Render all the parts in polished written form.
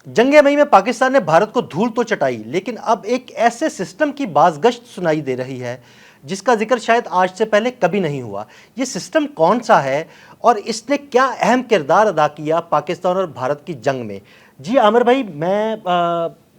जंग मई में पाकिस्तान ने भारत को धूल तो चटाई, लेकिन अब एक ऐसे सिस्टम की बाज़गश्त सुनाई दे रही है जिसका जिक्र शायद आज से पहले कभी नहीं हुआ। ये सिस्टम कौन सा है और इसने क्या अहम किरदार अदा किया पाकिस्तान और भारत की जंग में? जी आमिर भाई,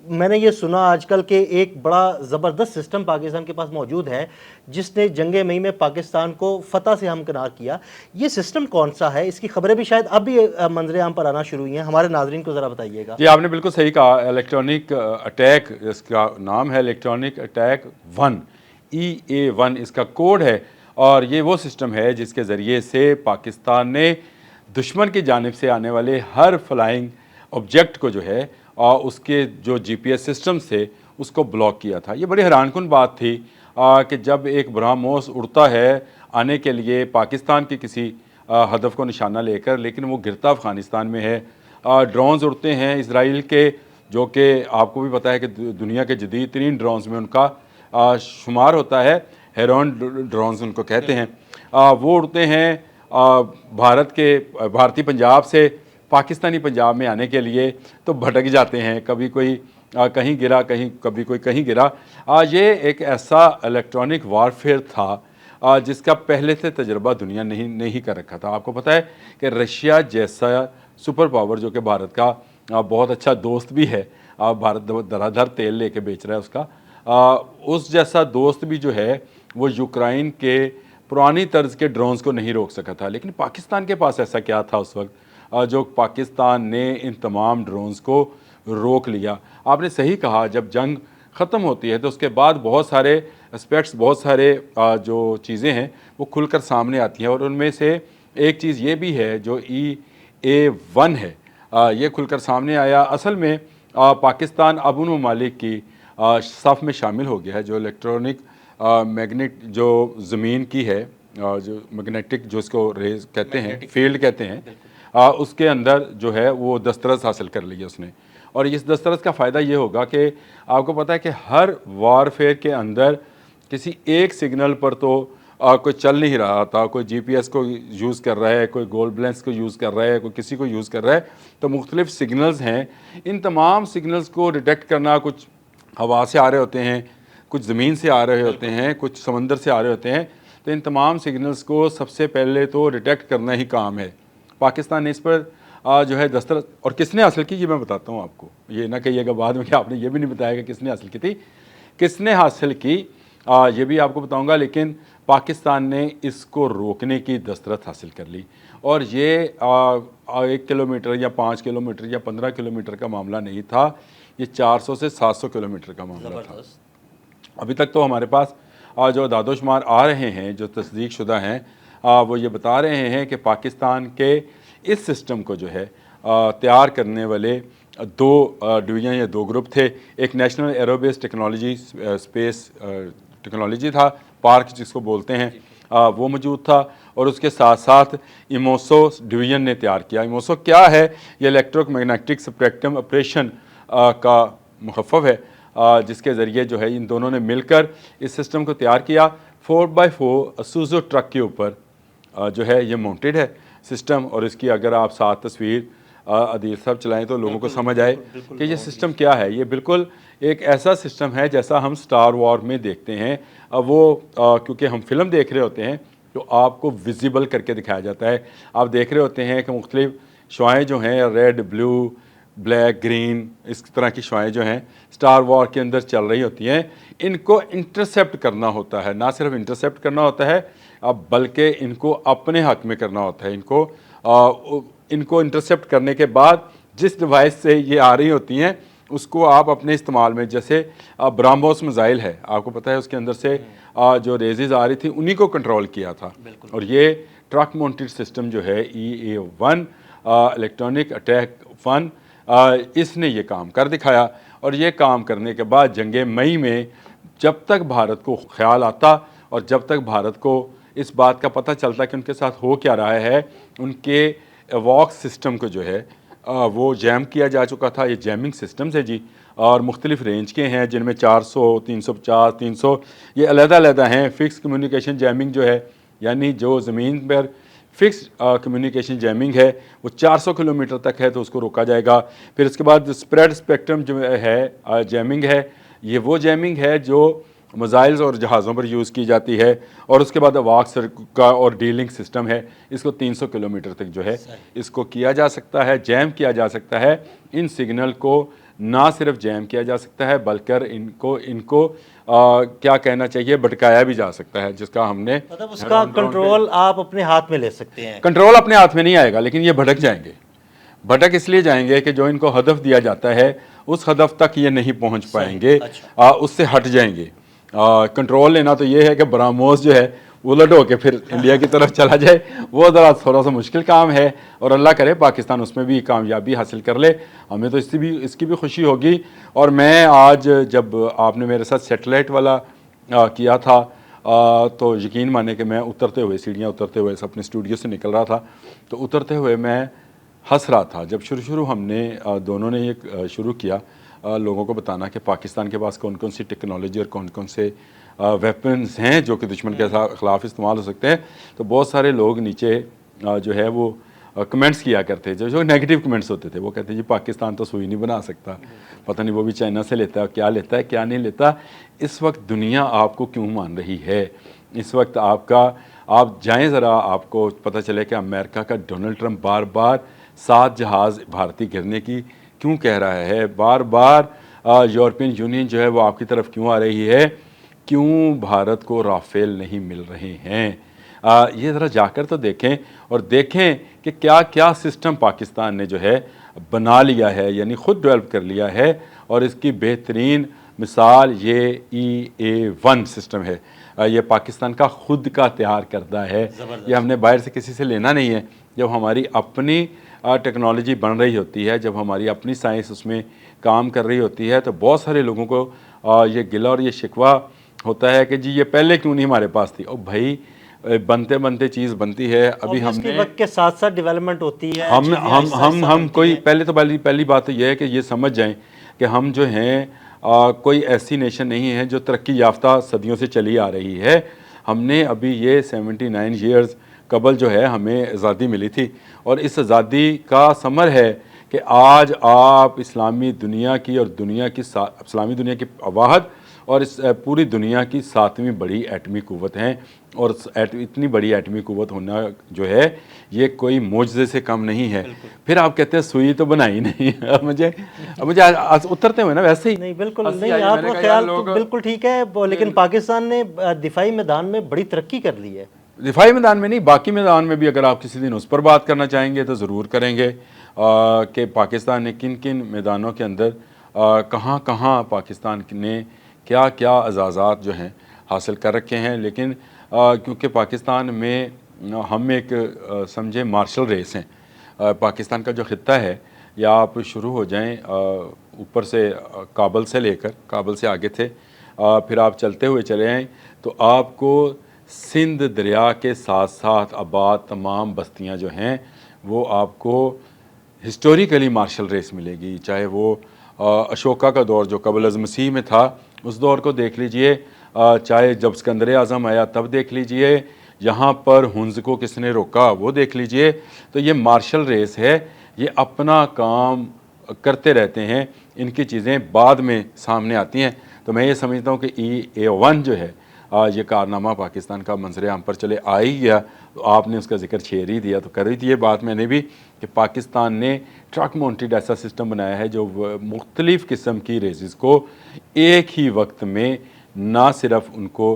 मैंने ये सुना आजकल के एक बड़ा ज़बरदस्त सिस्टम पाकिस्तान के पास मौजूद है जिसने जंग मई में पाकिस्तान को फतह से हमकिनार किया। ये सिस्टम कौन सा है? इसकी खबरें भी शायद अब भी मंजर आम पर आना शुरू हुई हैं। हमारे नाजरीन को ज़रा बताइएगा। जी, आपने बिल्कुल सही कहा। इलेक्ट्रॉनिक अटैक, इसका नाम है इलेक्ट्रॉनिक अटैक 1, EA1 इसका कोड है। और ये वो सिस्टम है जिसके ज़रिए से पाकिस्तान ने दुश्मन की जानिब से आने वाले हर फ्लाइंग ऑब्जेक्ट को जो है उसके जो GPS सिस्टम से उसको ब्लॉक किया था। ये बड़ी हैरानकुन बात थी कि जब एक ब्रह्मोस उड़ता है आने के लिए पाकिस्तान के किसी हदफ को निशाना लेकर, लेकिन वो गिरता अफ़गानिस्तान में है। ड्रोन्स उड़ते हैं इसराइल के, जो कि आपको भी पता है कि दुनिया के जदीद तरीन ड्रोन्स में उनका शुमार होता है। हेरोन ड्रोन्स उनको कहते हैं। वो उड़ते हैं भारतीय पंजाब से पाकिस्तानी पंजाब में आने के लिए, तो भटक जाते हैं। कभी कोई कहीं गिरा, कभी कोई कहीं गिरा। ये एक ऐसा इलेक्ट्रॉनिक वारफेयर था जिसका पहले से तजर्बा दुनिया नहीं कर रखा था। आपको पता है कि रशिया जैसा सुपर पावर, जो कि भारत का बहुत अच्छा दोस्त भी है, भारत धड़ाधड़ तेल लेके बेच रहा है उसका, उस जैसा दोस्त भी जो है वो यूक्रेन के पुरानी तर्ज के ड्रोन्स को नहीं रोक सका था। लेकिन पाकिस्तान के पास ऐसा क्या था उस वक्त जो पाकिस्तान ने इन तमाम ड्रोन्स को रोक लिया? आपने सही कहा, जब जंग ख़त्म होती है तो उसके बाद बहुत सारे एस्पेक्ट्स, बहुत सारे जो चीज़ें हैं वो खुलकर सामने आती हैं। और उनमें से एक चीज़ ये भी है जो EA1 है, ये खुलकर सामने आया। असल में पाकिस्तान अब उन ममालिक की सफ़ में शामिल हो गया है जो इलेक्ट्रॉनिक मैग्नेट, जो ज़मीन की है, जो मैग्नेटिक, जो इसको रेज कहते हैं, फील्ड कहते हैं, उसके अंदर जो है वो दस्तरस हासिल कर लिया उसने। और इस दस्तरस का फ़ायदा ये होगा कि आपको पता है कि हर वारफेयर के अंदर किसी एक सिग्नल पर तो कोई चल नहीं रहा था। कोई GPS को यूज़ कर रहा है, कोई गोल ब्लेंस को यूज़ कर रहा है, कोई किसी को यूज़ कर रहा है। तो मुख्तलिफ सिग्नल्स हैं। इन तमाम सिग्नल्स को डिटेक्ट करना, कुछ हवा से आ रहे होते हैं, कुछ ज़मीन से आ रहे होते हैं, कुछ समंदर से आ रहे होते हैं। तो इन तमाम सिग्नल्स को सबसे पहले तो डिटेक्ट करना ही काम है। पाकिस्तान ने इस पर जो है दस्तरस, और किसने हासिल की ये मैं बताता हूँ आपको। ये ना कहिएगा बाद में कि आपने ये भी नहीं बताया कि किसने हासिल की थी। किसने हासिल की ये भी आपको बताऊँगा, लेकिन पाकिस्तान ने इसको रोकने की दस्तरस हासिल कर ली। और ये 1 किलोमीटर या 5 किलोमीटर या 15 किलोमीटर का मामला नहीं था, ये 400 से 700 किलोमीटर का मामला था। अभी तक तो हमारे पास जो दादोशुमार आ रहे हैं, जो तस्दीक शुदा हैं, वो ये बता रहे हैं कि पाकिस्तान के इस सिस्टम को जो है तैयार करने वाले दो डिवीज़न या दो ग्रुप थे। एक नेशनल एरोबेस टेक्नोलॉजी स्पेस टेक्नोलॉजी था, पार्क जिसको बोलते हैं, वो मौजूद था। और उसके साथ साथ इमोसो डिवीज़न ने तैयार किया। इमोसो क्या है? ये इलेक्ट्रोमैग्नेटिक स्पेक्ट्रम ऑपरेशन का मुखफ़फ़ है, जिसके ज़रिए जो है इन दोनों ने मिलकर इस सिस्टम को तैयार किया। 4x4 सूजो ट्रक के ऊपर जो है ये माउंटेड है सिस्टम। और इसकी अगर आप साथ तस्वीर आदिल साहब चलाएं तो लोगों को समझ आए कि ये सिस्टम क्या है। ये बिल्कुल एक ऐसा सिस्टम है जैसा हम स्टार वॉर में देखते हैं। क्योंकि हम फिल्म देख रहे होते हैं तो आपको विजिबल करके दिखाया जाता है। आप देख रहे होते हैं कि मुख्तलिफ शुआएँ जो हैं, रेड, ब्लू, ब्लैक, ग्रीन, इस तरह की शुआएँ जो हैं स्टार वॉर के अंदर चल रही होती हैं। इनको इंटरसेप्ट करना होता है, ना सिर्फ इंटरसेप्ट करना होता है अब बल्कि इनको अपने हक में करना होता है। इनको इंटरसेप्ट करने के बाद जिस डिवाइस से ये आ रही होती हैं उसको आप अपने इस्तेमाल में, जैसे ब्रह्मोस मिसाइल है, आपको पता है उसके अंदर से जो रेजेस आ रही थी उन्हीं को कंट्रोल किया था। और ये ट्रक माउंटेड सिस्टम जो है EA1 इलेक्ट्रॉनिक अटैक 1, इसने ये काम कर दिखाया। और ये काम करने के बाद जंग मई में जब तक भारत को ख्याल आता और जब तक भारत को इस बात का पता चलता कि उनके साथ हो क्या रहा है, उनके वॉक सिस्टम को जो है वो जैम किया जा चुका था। ये जैमिंग सिस्टम्स है जी, और मुख्तलिफ रेंज के हैं जिनमें 400, 350, 300 ये अलग-अलग हैं। फ़िक्स कम्युनिकेशन जैमिंग जो है, यानी जो ज़मीन पर فکس کمیونیکیشن جیمنگ ہے وہ 400 کلومیٹر تک ہے تو اس کو روکا جائے گا. پھر اس کے بعد اسپریڈ اسپیکٹرم جو ہے جیمنگ ہے، یہ وہ جیمنگ ہے جو میزائلز اور جہازوں پر یوز کی جاتی ہے. اور اس کے بعد واکس کا اور ڈیلنگ سسٹم ہے، اس کو 300 کلومیٹر تک جو ہے اس کو کیا جا سکتا ہے، جیم کیا جا سکتا ہے. ان سگنل کو نہ صرف جیم کیا جا سکتا ہے بلکہ ان کو کیا کہنا چاہیے بھٹکایا بھی جا سکتا ہے، جس کا ہم نے مطلب اس کا کنٹرول آپ اپنے ہاتھ میں لے سکتے ہیں. کنٹرول اپنے ہاتھ میں نہیں آئے گا، لیکن یہ بھٹک جائیں گے. بھٹک اس لیے جائیں گے کہ جو ان کو ہدف دیا جاتا ہے اس ہدف تک یہ نہیں پہنچ پائیں گے، اس سے ہٹ جائیں گے. کنٹرول لینا تو یہ ہے کہ براموس جو ہے الٹ ہو کے پھر انڈیا کی طرف چلا جائے، وہ ذرا تھوڑا سا مشکل کام ہے، اور اللہ کرے پاکستان اس میں بھی کامیابی حاصل کر لے. ہمیں تو اس کی بھی خوشی ہوگی. اور میں آج جب آپ نے میرے ساتھ سیٹلائٹ والا کیا تھا تو یقین مانے کہ میں اترتے ہوئے سیڑھیاں اترتے ہوئے اپنے اسٹوڈیو سے نکل رہا تھا تو اترتے ہوئے میں ہنس رہا تھا. جب شروع ہم نے دونوں نے یہ شروع کیا لوگوں کو بتانا کہ پاکستان کے پاس کون کون سی ٹیکنالوجی اور کون کون سے ویپنز ہیں جو کہ دشمن کے خلاف استعمال ہو سکتے ہیں، تو بہت سارے لوگ نیچے جو ہے وہ کمنٹس کیا کرتے جو نیگیٹو کمنٹس ہوتے تھے. وہ کہتے ہیں جی پاکستان تو سوئی نہیں بنا سکتا، پتہ نہیں وہ بھی چائنا سے لیتا ہے، کیا لیتا ہے کیا نہیں لیتا. اس وقت دنیا آپ کو کیوں مان رہی ہے؟ اس وقت آپ جائیں ذرا، آپ کو پتہ چلے کہ امریکہ کا ڈونلڈ ٹرمپ بار بار 7 جہاز بھارتی گرنے کی کیوں کہہ رہا ہے، بار بار یورپین یونین جو ہے وہ آپ کی طرف کیوں آ رہی ہے، کیوں بھارت کو رافیل نہیں مل رہے ہیں. یہ ذرا جا کر تو دیکھیں اور دیکھیں کہ کیا کیا سسٹم پاکستان نے جو ہے بنا لیا ہے، یعنی خود ڈیولپ کر لیا ہے. اور اس کی بہترین مثال یہ EA-1 سسٹم ہے. یہ پاکستان کا خود کا تیار کردہ ہے، یہ ہم نے باہر سے کسی سے لینا نہیں ہے. جب ہماری اپنی ٹیکنالوجی بن رہی ہوتی ہے، جب ہماری اپنی سائنس اس میں کام کر رہی ہوتی ہے، تو بہت سارے لوگوں کو یہ گلہ اور یہ شکوہ ہوتا ہے کہ جی یہ پہلے کیوں نہیں ہمارے پاس تھی. اور بھائی بنتے بنتے چیز بنتی ہے. ابھی ہم نے وقت کے ساتھ ساتھ ڈیولپمنٹ ہوتی ہے. ہم کوئی پہلی بات تو یہ ہے کہ یہ سمجھ جائیں کہ ہم جو ہیں کوئی ایسی نیشن نہیں ہے جو ترقی یافتہ صدیوں سے چلی آ رہی ہے. ہم نے ابھی یہ 79 ایئرز قبل جو ہے ہمیں آزادی ملی تھی، اور اس آزادی کا ثمر ہے کہ آج آپ اسلامی دنیا کی اسلامی دنیا کی واحد اور اس پوری دنیا کی 7ویں بڑی ایٹمی قوت ہیں. اور اتنی بڑی ایٹمی قوت ہونا جو ہے یہ کوئی معجزے سے کم نہیں ہے. پھر آپ کہتے ہیں سوئی تو بنائی نہیں. مجھے اترتے ہوئے نا ویسے ہی نہیں بالکل نہیں، آپ کا خیال تو بالکل ٹھیک ہے، لیکن پاکستان نے دفاعی میدان میں بڑی ترقی کر لی ہے. دفاعی میدان میں نہیں، باقی میدان میں بھی اگر آپ کسی دن اس پر بات کرنا چاہیں گے تو ضرور کریں گے کہ پاکستان نے کن کن میدانوں کے اندر کہاں کہاں پاکستان نے کیا کیا اعزازات جو ہیں حاصل کر رکھے ہیں. لیکن کیونکہ پاکستان میں ہم ایک سمجھیں مارشل ریس ہیں. پاکستان کا جو خطہ ہے، یا آپ شروع ہو جائیں اوپر سے کابل سے لے کر، کابل سے آگے تھے، پھر آپ چلتے ہوئے چلے آئیں تو آپ کو سندھ دریا کے ساتھ ساتھ آباد تمام بستیاں جو ہیں وہ آپ کو ہسٹوریکلی مارشل ریس ملے گی. چاہے وہ اشوکا کا دور جو قبل از مسیح میں تھا اس دور کو دیکھ لیجئے، چاہے جب اسکندر اعظم آیا تب دیکھ لیجئے، یہاں پر ہنز کو کس نے روکا وہ دیکھ لیجئے. تو یہ مارشل ریس ہے، یہ اپنا کام کرتے رہتے ہیں، ان کی چیزیں بعد میں سامنے آتی ہیں. تو میں یہ سمجھتا ہوں کہ EA-1 جو ہے یہ کارنامہ پاکستان کا منظر عام پر چلے آ ہی گیا. تو آپ نے اس کا ذکر چھیڑ ہی دیا، تو کر رہی تھی یہ بات میں نے بھی کہ پاکستان نے ٹرک ماؤنٹڈ ایسا سسٹم بنایا ہے جو مختلف قسم کی ریزز کو ایک ہی وقت میں نہ صرف ان کو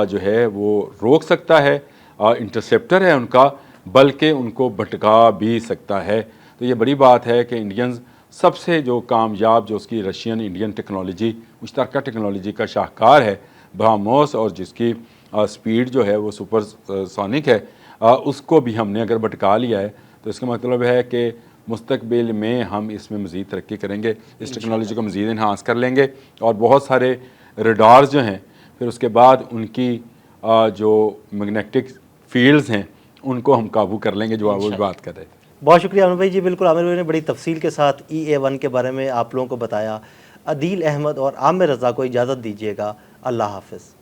جو ہے وہ روک سکتا ہے، انٹرسیپٹر ہے ان کا، بلکہ ان کو بھٹکا بھی سکتا ہے. تو یہ بڑی بات ہے کہ انڈینز سب سے جو کامیاب جو اس کی رشین انڈین ٹیکنالوجی مشترکہ ٹیکنالوجی کا شاہکار ہے برہموس، اور جس کی سپیڈ جو ہے وہ سپر سونک ہے، اس کو بھی ہم نے اگر بھٹکا لیا ہے تو اس کا مطلب ہے کہ مستقبل میں ہم اس میں مزید ترقی کریں گے، اس ٹیکنالوجی کو مزید انہانس کر لیں گے. اور بہت سارے ریڈارز جو ہیں پھر اس کے بعد ان کی جو میگنیٹک فیلڈز ہیں ان کو ہم قابو کر لیں گے، جو آپ وہ بات کر رہے تھے. بہت شکریہ عامر بھائی. جی بالکل، عامر بھائی نے بڑی تفصیل کے ساتھ EA-1 کے بارے میں آپ لوگوں کو بتایا. عدیل احمد اور عامر رضا کو اجازت دیجیے گا. اللہ حافظ.